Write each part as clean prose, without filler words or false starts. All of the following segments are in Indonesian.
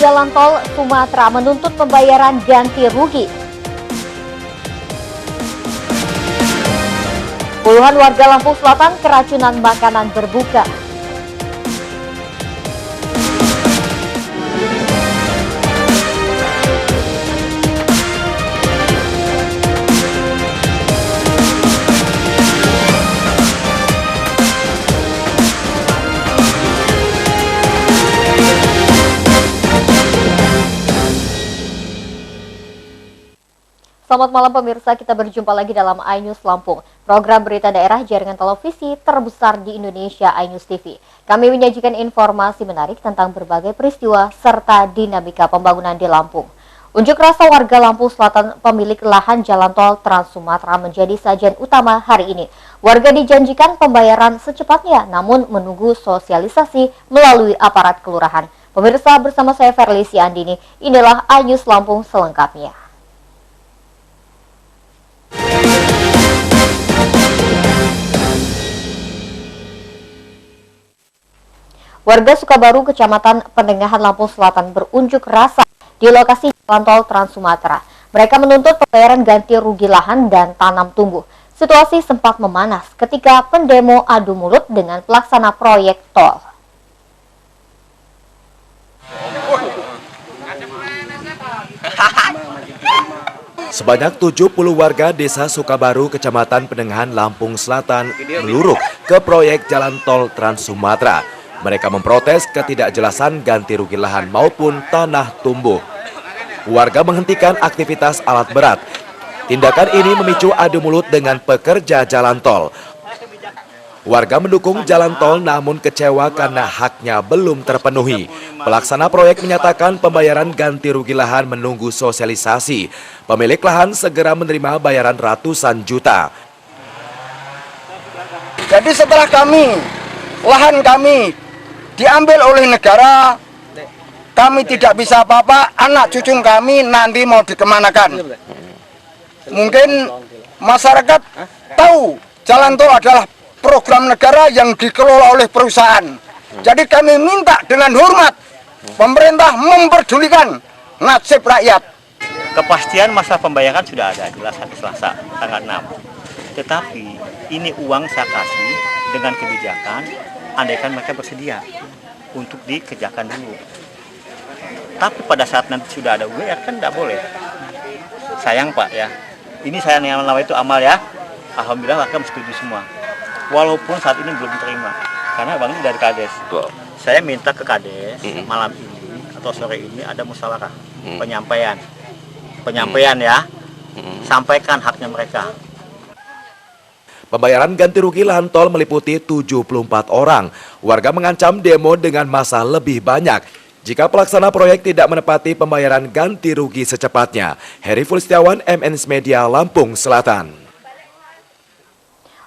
Jalan Tol Sumatera menuntut pembayaran ganti rugi. Puluhan warga Lampung Selatan keracunan makanan berbuka. Selamat malam pemirsa, kita berjumpa lagi dalam iNews Lampung, program berita daerah jaringan televisi terbesar di Indonesia, iNews TV. Kami menyajikan informasi menarik tentang berbagai peristiwa serta dinamika pembangunan di Lampung. Unjuk rasa warga Lampung Selatan pemilik lahan jalan tol Trans Sumatera menjadi sajian utama hari ini. Warga dijanjikan pembayaran secepatnya, namun menunggu sosialisasi melalui aparat kelurahan. Pemirsa, bersama saya Verlisi Andini, inilah iNews Lampung selengkapnya. Warga Sukabaru, Kecamatan Pendengahan, Lampung Selatan berunjuk rasa di lokasi jalan tol Trans Sumatera. Mereka menuntut pembayaran ganti rugi lahan dan tanam tumbuh. Situasi sempat memanas ketika pendemo adu mulut dengan pelaksana proyek tol. Sebanyak 70 warga desa Sukabaru, Kecamatan Pendengahan, Lampung Selatan meluruk ke proyek jalan tol Trans Sumatera. Mereka memprotes ketidakjelasan ganti rugi lahan maupun tanah tumbuh. Warga menghentikan aktivitas alat berat. Tindakan ini memicu adu mulut dengan pekerja jalan tol. Warga mendukung jalan tol namun kecewa karena haknya belum terpenuhi. Pelaksana proyek menyatakan pembayaran ganti rugi lahan menunggu sosialisasi. Pemilik lahan segera menerima bayaran ratusan juta. Jadi setelah lahan kami diambil oleh negara, kami tidak bisa apa-apa, anak cucu kami nanti mau dikemanakan. Mungkin masyarakat tahu jalan tol adalah program negara yang dikelola oleh perusahaan. Jadi kami minta dengan hormat, pemerintah memperdulikan nasib rakyat. Kepastian masa pembayaran sudah ada, jelas hari Selasa, tanggal 6. Tetapi ini uang saya kasih dengan kebijakan, andaikan mereka bersedia untuk dikerjakan dulu. Tapi pada saat nanti sudah ada UGR kan tidak boleh. Sayang Pak ya, ini saya yang itu amal ya. Alhamdulillah mereka setuju semua. Walaupun saat ini belum terima, karena bang ini dari Kades. Saya minta ke Kades malam ini atau sore ini ada musyawarah penyampaian ya, sampaikan haknya mereka. Pembayaran ganti rugi lahan tol meliputi 74 orang. Warga mengancam demo dengan massa lebih banyak jika pelaksana proyek tidak menepati pembayaran ganti rugi secepatnya. Heri Fulistiawan, MNS Media, Lampung Selatan.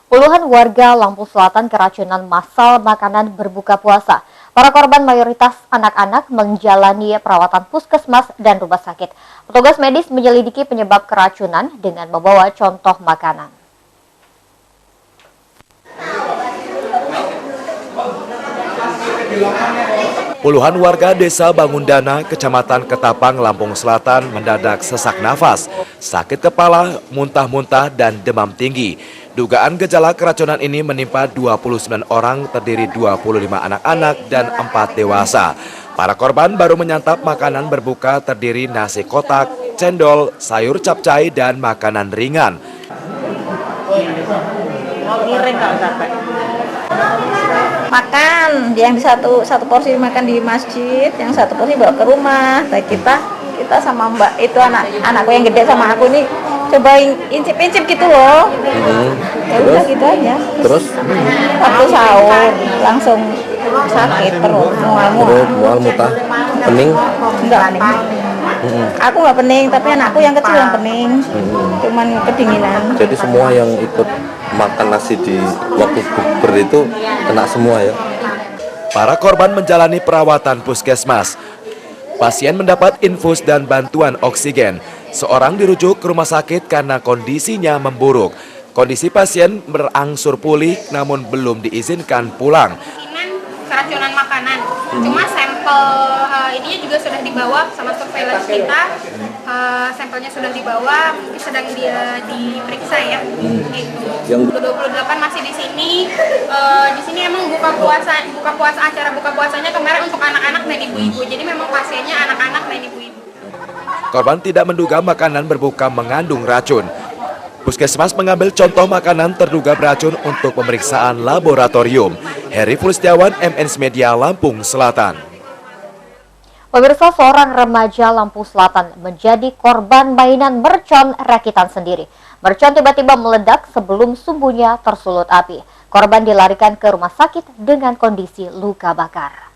Puluhan warga Lampung Selatan keracunan massal makanan berbuka puasa. Para korban mayoritas anak-anak menjalani perawatan puskesmas dan rumah sakit. Petugas medis menyelidiki penyebab keracunan dengan membawa contoh makanan. Puluhan warga desa Bangundana, Kecamatan Ketapang, Lampung Selatan mendadak sesak nafas, sakit kepala, muntah-muntah, dan demam tinggi. Dugaan gejala keracunan ini menimpa 29 orang, terdiri 25 anak-anak dan 4 dewasa. Para korban baru menyantap makanan berbuka terdiri nasi kotak, cendol, sayur capcay, dan makanan ringan. Makan, yang satu porsi makan di masjid, yang satu porsi bawa ke rumah. Nah, kita sama mbak itu anakku yang gede sama aku nih cobain incip-incip gitu loh. Ya udah gitu aja. Terus waktu sahur langsung sakit perut, mual muntah, pening? Enggak. Aku nggak pening, tapi anakku yang kecil yang pening. Cuman kedinginan. Jadi semua yang ikut makan nasi di waktu bukber itu kena semua ya? Para korban menjalani perawatan puskesmas. Pasien mendapat infus dan bantuan oksigen. Seorang dirujuk ke rumah sakit karena kondisinya memburuk. Kondisi pasien berangsur pulih namun belum diizinkan pulang. Keracunan makanan, cuma sampel sampel ininya juga sudah dibawa sama surveillance kita. Sampelnya sudah dibawa, mungkin sedang dia diperiksa ya. Gitu. Yang 28 masih di sini. Di sini emang acara buka puasanya kemarin untuk anak-anak dan ibu-ibu. Jadi memang pasiennya anak-anak dan ibu-ibu. Korban tidak menduga makanan berbuka mengandung racun. Puskesmas mengambil contoh makanan terduga beracun untuk pemeriksaan laboratorium. Heri Fulistiawan, MNS Media, Lampung Selatan. Pemirsa, seorang remaja Lampung Selatan menjadi korban mainan mercon rakitan sendiri. Mercon tiba-tiba meledak sebelum sumbunya tersulut api. Korban dilarikan ke rumah sakit dengan kondisi luka bakar.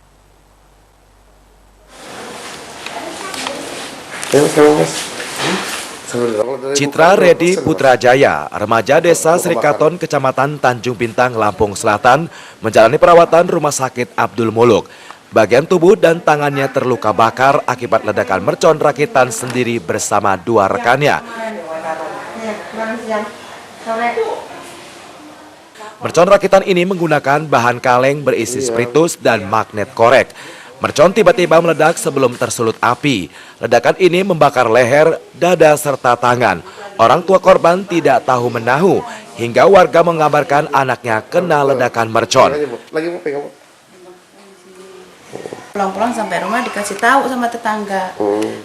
Citra Redi Putrajaya, remaja desa Srikaton, Kecamatan Tanjung Bintang, Lampung Selatan, menjalani perawatan Rumah Sakit Abdul Muluk. Bagian tubuh dan tangannya terluka bakar akibat ledakan mercon rakitan sendiri bersama dua rekannya. Mercon rakitan ini menggunakan bahan kaleng berisi spiritus dan magnet korek. Mercon tiba-tiba meledak sebelum tersulut api. Ledakan ini membakar leher, dada, serta tangan. Orang tua korban tidak tahu menahu, hingga warga mengabarkan anaknya kena ledakan mercon. Pulang-pulang sampai rumah dikasih tahu sama tetangga,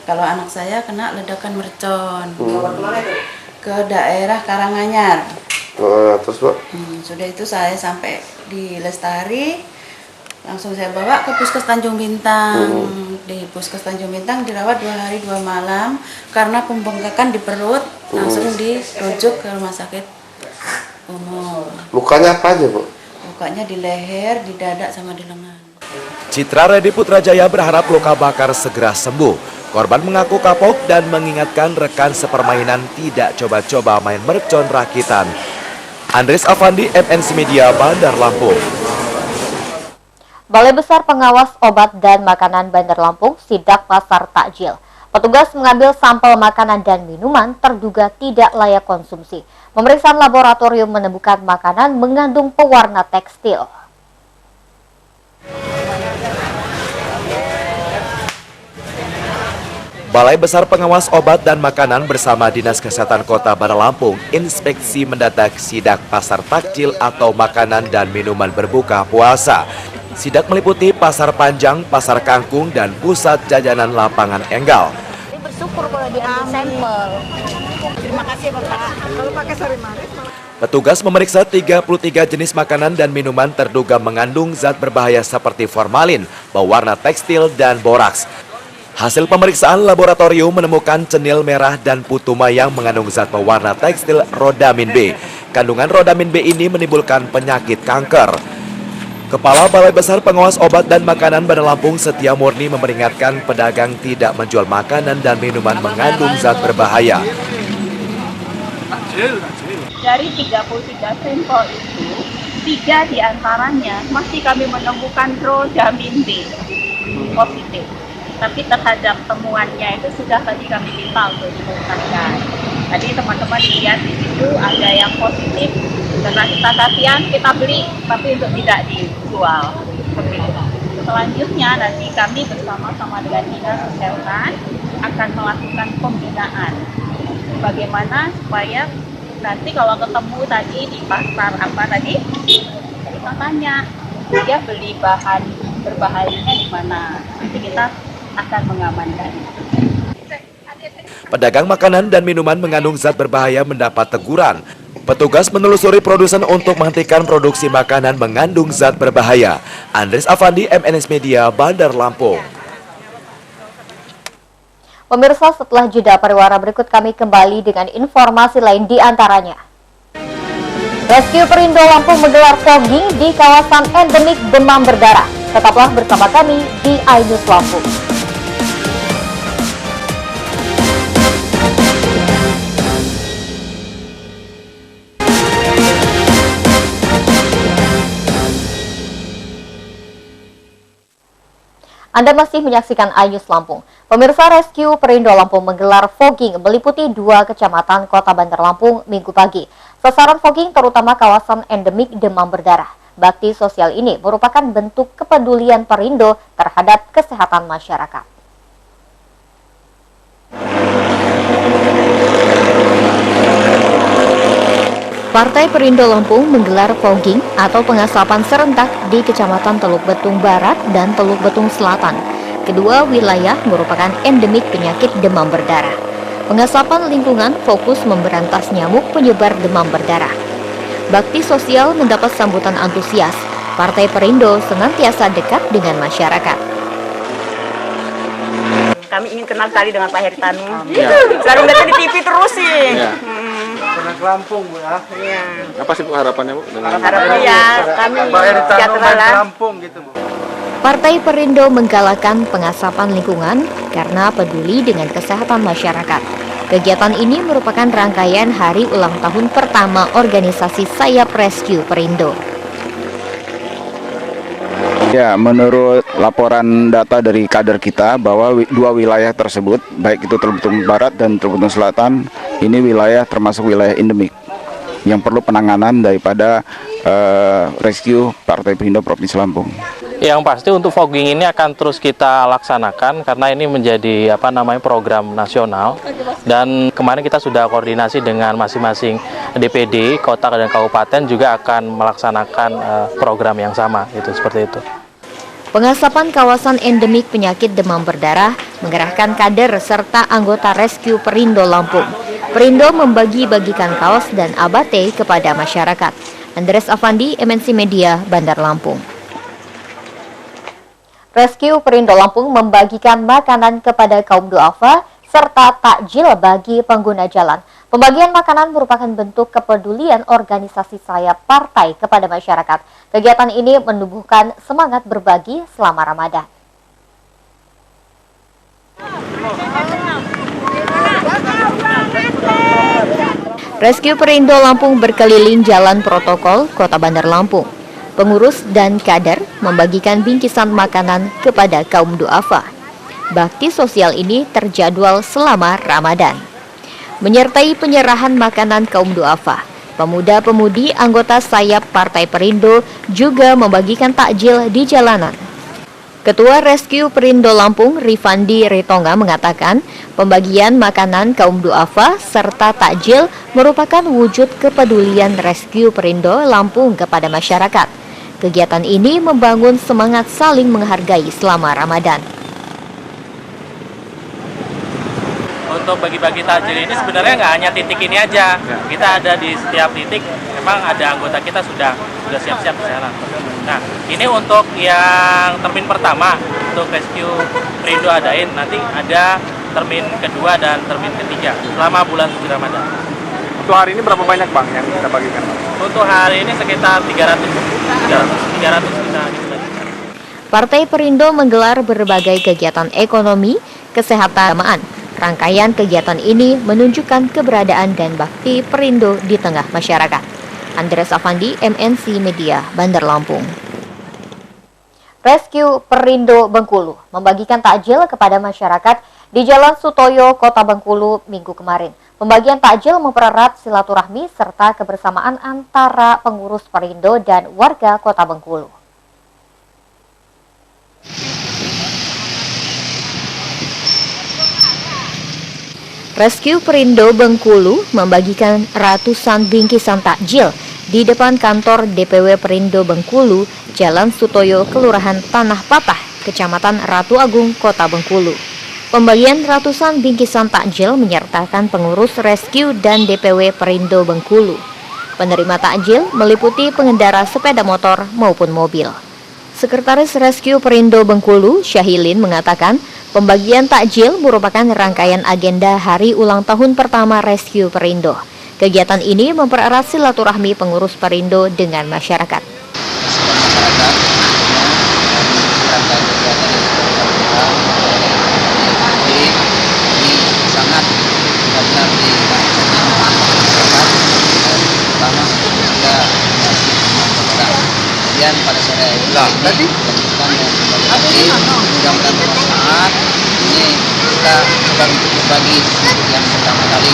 kalau anak saya kena ledakan mercon. Ke daerah Karanganyar. Terus Pak? Sudah itu saya sampai di Lestari. Langsung saya bawa ke Puskes Tanjung Bintang. Di Puskes Tanjung Bintang dirawat 2 hari 2 malam karena pembengkakan di perut. Langsung dirujuk ke rumah sakit umum. Lukanya apa aja, Bu? Lukanya di leher, di dada, sama di lengan. Citra Redi Putrajaya berharap luka bakar segera sembuh. Korban mengaku kapok dan mengingatkan rekan sepermainan tidak coba-coba main mercon rakitan. Andres Afandi, MNS Media, Bandar Lampung. Balai Besar Pengawas Obat dan Makanan Bandar Lampung sidak pasar takjil. Petugas mengambil sampel makanan dan minuman terduga tidak layak konsumsi. Pemeriksaan laboratorium menemukan makanan mengandung pewarna tekstil. Balai Besar Pengawas Obat dan Makanan bersama Dinas Kesehatan Kota Bandar Lampung inspeksi mendadak sidak pasar takjil atau makanan dan minuman berbuka puasa. Sidak meliputi Pasar Panjang, Pasar Kangkung, dan Pusat Jajanan Lapangan Enggal. Bersyukur kalau diambil sampel. Terima kasih Bapak. Kalau pakai sari manis. Petugas memeriksa 33 jenis makanan dan minuman terduga mengandung zat berbahaya seperti formalin, pewarna tekstil, dan boraks. Hasil pemeriksaan laboratorium menemukan cenil merah dan putu mayang mengandung zat pewarna tekstil rodamin B. Kandungan rodamin B ini menimbulkan penyakit kanker. Kepala Balai Besar Pengawas Obat dan Makanan Bandar Lampung Setia Murni memperingatkan pedagang tidak menjual makanan dan minuman mengandung zat berbahaya. Dari 33 sampel itu, 3 diantaranya masih kami menemukan rodamin B positif. Tapi terhadap temuannya itu sudah tadi kami minta untuk dimusnahkan. Tadi teman-teman lihat di situ ada yang positif. Setelah kita kasihan, kita beli, tapi untuk tidak dijual. Seperti itu. Selanjutnya nanti kami bersama-sama dengan Dinas Kesehatan akan melakukan pembinaan. Bagaimana supaya nanti kalau ketemu tadi di pasar apa tadi, kita tanya dia beli bahan berbahayanya di mana. Nanti kita akan mengamankan. Pedagang makanan dan minuman mengandung zat berbahaya mendapat teguran. Petugas menelusuri produsen untuk menghentikan produksi makanan mengandung zat berbahaya. Andres Afandi, MNS Media, Bandar Lampung. Pemirsa, setelah jeda pariwara berikut kami kembali dengan informasi lain di antaranya. Rescue Perindo Lampung menggelar fogging di kawasan endemik demam berdarah. Tetaplah bersama kami di iNews Lampung. Anda masih menyaksikan iNews Lampung. Pemirsa, Rescue Perindo Lampung menggelar fogging meliputi 2 kecamatan Kota Bandar Lampung Minggu pagi. Sasaran fogging terutama kawasan endemik demam berdarah. Bakti sosial ini merupakan bentuk kepedulian Perindo terhadap kesehatan masyarakat. Partai Perindo Lampung menggelar fogging atau pengasapan serentak di Kecamatan Teluk Betung Barat dan Teluk Betung Selatan. Kedua wilayah merupakan endemik penyakit demam berdarah. Pengasapan lingkungan fokus memberantas nyamuk penyebar demam berdarah. Bakti sosial mendapat sambutan antusias. Partai Perindo senantiasa dekat dengan masyarakat. Kami ingin kenal tadi dengan Pak Heritanu. Selalu lihat di TV terus sih. Pernah ke Lampung, Bu ya? Iya. Apa sih Bu harapannya Bu? Harapannya ya kami sejahtera lah. Lampung gitu, Bu. Partai Perindo menggalakkan pengasapan lingkungan karena peduli dengan kesehatan masyarakat. Kegiatan ini merupakan rangkaian hari ulang tahun pertama organisasi Sayap Rescue Perindo. Ya, menurut laporan data dari kader kita bahwa dua wilayah tersebut, baik itu Teluk Betung Barat dan Teluk Betung Selatan, ini wilayah termasuk wilayah endemik yang perlu penanganan daripada rescue Partai Perindo Provinsi Lampung. Yang pasti untuk fogging ini akan terus kita laksanakan karena ini menjadi program nasional, dan kemarin kita sudah koordinasi dengan masing-masing DPD, kota dan kabupaten juga akan melaksanakan program yang sama, itu seperti itu. Pengasapan kawasan endemik penyakit demam berdarah mengerahkan kader serta anggota Rescue Perindo Lampung. Perindo membagi-bagikan kaos dan abate kepada masyarakat. Andres Afandi, MNC Media, Bandar Lampung. Rescue Perindo Lampung membagikan makanan kepada kaum duafa serta takjil bagi pengguna jalan. Pembagian makanan merupakan bentuk kepedulian organisasi Sayap Partai kepada masyarakat. Kegiatan ini menumbuhkan semangat berbagi selama Ramadan. Rescue Perindo Lampung berkeliling jalan protokol Kota Bandar Lampung. Pengurus dan kader membagikan bingkisan makanan kepada kaum duafa. Bakti sosial ini terjadwal selama Ramadan. Menyertai penyerahan makanan kaum duafa, pemuda-pemudi anggota Sayap Partai Perindo juga membagikan takjil di jalanan. Ketua Rescue Perindo Lampung, Rifandi Ritonga, mengatakan pembagian makanan kaum duafa serta takjil merupakan wujud kepedulian Rescue Perindo Lampung kepada masyarakat. Kegiatan ini membangun semangat saling menghargai selama Ramadan. Untuk bagi-bagi takjil ini sebenarnya nggak hanya titik ini aja, kita ada di setiap titik. Memang ada anggota kita sudah siap-siap di sana. Nah, ini untuk yang termin pertama untuk Rescue Perindo adain, nanti ada termin kedua dan termin ketiga selama bulan suci Ramadan. Untuk hari ini berapa banyak Bang yang kita bagikan? Untuk hari ini sekitar 300 kita dibagikan. Partai Perindo menggelar berbagai kegiatan ekonomi, kesehatan, keagamaan. Rangkaian kegiatan ini menunjukkan keberadaan dan bakti Perindo di tengah masyarakat. Andres Afandi, MNC Media, Bandar Lampung. Rescue Perindo Bengkulu membagikan takjil kepada masyarakat di Jalan Sutoyo, Kota Bengkulu, Minggu kemarin. Pembagian takjil mempererat silaturahmi serta kebersamaan antara pengurus Perindo dan warga Kota Bengkulu. Rescue Perindo Bengkulu membagikan ratusan bingkisan takjil di depan kantor DPW Perindo Bengkulu, Jalan Sutoyo, Kelurahan Tanah Patah, Kecamatan Ratu Agung, Kota Bengkulu. Pembagian ratusan bingkisan takjil menyertakan pengurus Rescue dan DPW Perindo Bengkulu. Penerima takjil meliputi pengendara sepeda motor maupun mobil. Sekretaris Rescue Perindo Bengkulu, Syahilin, mengatakan pembagian takjil merupakan rangkaian agenda hari ulang tahun pertama Rescue Perindo. Kegiatan ini mempererat silaturahmi pengurus Perindo dengan masyarakat. Kemudian pada sore ini lanjutkan dengan kembali lagi mudah-mudahan bermanfaat. Ini kita coba untuk berbagi yang pertama kali.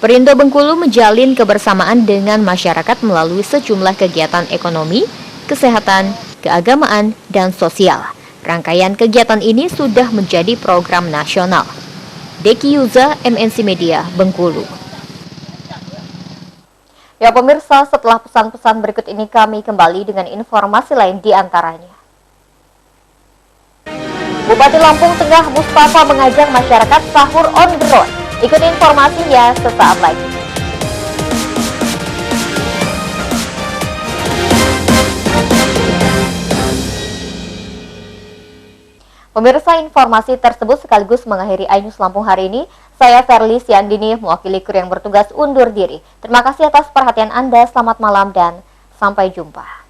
Perindo Bengkulu menjalin kebersamaan dengan masyarakat melalui sejumlah kegiatan ekonomi, kesehatan, keagamaan, dan sosial. Rangkaian kegiatan ini sudah menjadi program nasional. Deki Yuza, MNC Media, Bengkulu. Ya pemirsa, setelah pesan-pesan berikut ini kami kembali dengan informasi lain di antaranya. Bupati Lampung Tengah Mustafa mengajak masyarakat sahur on the road. Ikuti informasinya sesaat lagi. Pemirsa, informasi tersebut sekaligus mengakhiri iNews Lampung hari ini. Saya Verly Siandini, mewakili kru yang bertugas undur diri. Terima kasih atas perhatian Anda, selamat malam dan sampai jumpa.